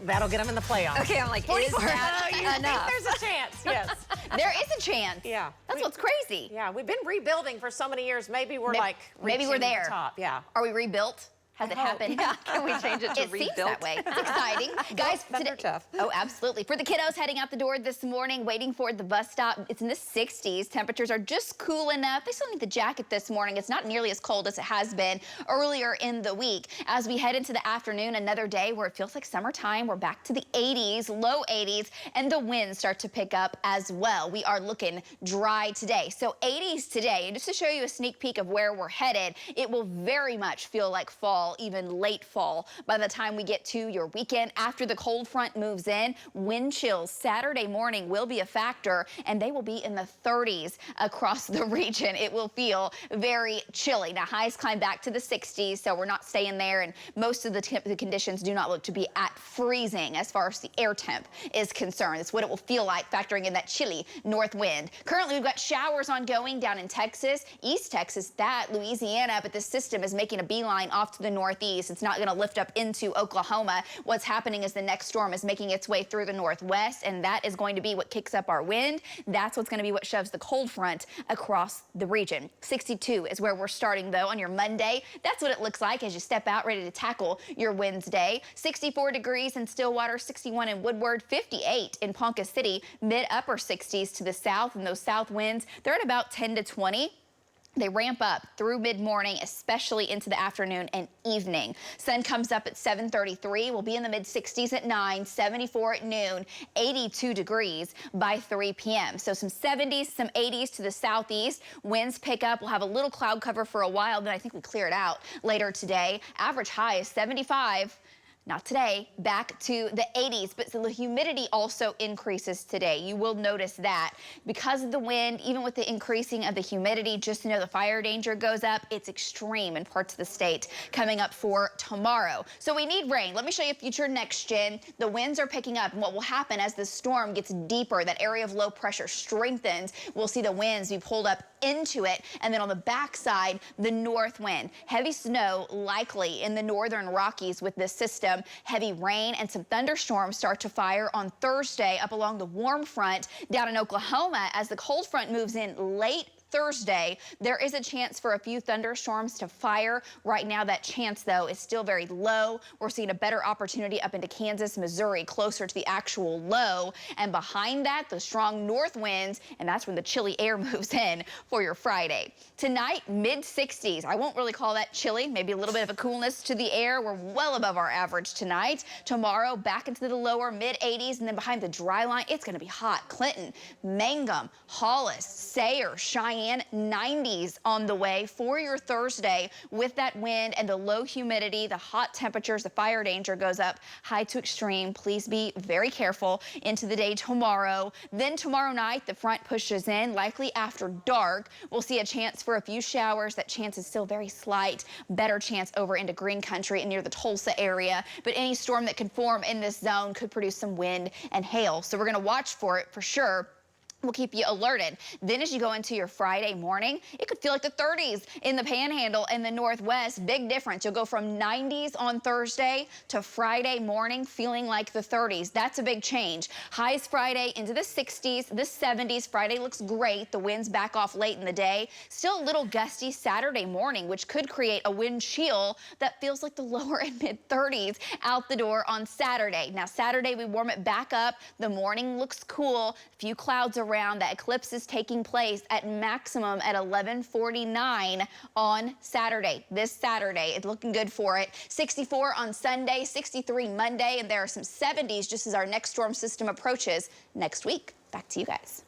That'll get them in the playoffs. Okay, I'm like, is that enough? There's a chance, yes. There is a chance. Yeah. That's what's crazy. Yeah, we've been rebuilding for so many years. Maybe we're maybe we're there. The top. Yeah. Are we rebuilt? Has it happened? Yeah, can we change it to It rebuilt? seems that way. It's exciting. Guys, today, tough. Oh, absolutely. For the kiddos heading out the door this morning, waiting for the bus stop, it's in the 60s. Temperatures are just cool enough. They still need the jacket this morning. It's not nearly as cold as it has been earlier in the week. As we head into the afternoon, another day where it feels like summertime. We're back to the 80s, low 80s, and the winds start to pick up as well. We are looking dry today. So 80s today, and just to show you a sneak peek of where we're headed, it will very much feel like fall, even late fall by the time we get to your weekend. After the cold front moves in, wind chills Saturday morning will be a factor, and they will be in the 30s across the region. It will feel very chilly. Now, highs climb back to the 60s, so we're not staying there, and most of the conditions do not look to be at freezing as far as the air temp is concerned. It's what it will feel like, factoring in that chilly north wind. Currently, we've got showers ongoing down in Texas, East Texas, Louisiana, but this system is making a beeline off to the northeast. It's not going to lift up into Oklahoma. What's happening is the next storm is making its way through the northwest, and that is going to be what kicks up our wind. That's what's going to be what shoves the cold front across the region. 62 is where we're starting, though, on your Monday. That's what it looks like as you step out ready to tackle your Wednesday. 64 degrees in Stillwater, 61 in Woodward, 58 in Ponca City, mid-upper 60s to the south, and those south winds, they're at about 10 to 20. They ramp up through mid-morning, especially into the afternoon and evening. Sun comes up at 7:33. We'll be in the mid-60s at 9, 74 at noon, 82 degrees by 3 p.m. So some 70s, some 80s to the southeast. Winds pick up. We'll have a little cloud cover for a while, then I think we clear it out later today. Average high is 75. Not today, back to the 80s, but so the humidity also increases today. You will notice that because of the wind, even with the increasing of the humidity, just to know the fire danger goes up. It's extreme in parts of the state coming up for tomorrow. So we need rain. Let me show you a future next gen. The winds are picking up, and what will happen as the storm gets deeper, that area of low pressure strengthens, we'll see the winds be pulled up into it, and then on the backside, the north wind. Heavy snow likely in the northern Rockies with this system. Heavy rain and some thunderstorms start to fire on Thursday up along the warm front down in Oklahoma as the cold front moves in late Thursday. There is a chance for a few thunderstorms to fire. Right now, that chance, though, is still very low. We're seeing a better opportunity up into Kansas, Missouri, closer to the actual low. And behind that, the strong north winds, and that's when the chilly air moves in for your Friday. Tonight, mid-60s. I won't really call that chilly. Maybe a little bit of a coolness to the air. We're well above our average tonight. Tomorrow, back into the lower mid-80s, and then behind the dry line, it's going to be hot. Clinton, Mangum, Hollis, Sayre, Cheyenne, 90s on the way for your Thursday with that wind and the low humidity, the hot temperatures, the fire danger goes up high to extreme. Please be very careful into the day tomorrow. Then tomorrow night, the front pushes in, likely after dark. We'll see a chance for a few showers. That chance is still very slight. Better chance over into green country and near the Tulsa area. But any storm that could form in this zone could produce some wind and hail. So we're going to watch for it for sure. We'll keep you alerted. Then as you go into your Friday morning, it could feel like the 30s in the Panhandle and the Northwest. Big difference. You'll go from 90s on Thursday to Friday morning feeling like the 30s. That's a big change. Highs Friday into the 60s, the 70s. Friday looks great. The winds back off late in the day. Still a little gusty Saturday morning, which could create a wind chill that feels like the lower and mid 30s out the door on Saturday. Now Saturday we warm it back up. The morning looks cool. A few clouds around. That eclipse is taking place at maximum at 11:49 on Saturday. This Saturday, it's looking good for it. 64 on Sunday, 63 Monday, and there are some 70s just as our next storm system approaches next week. Back to you guys.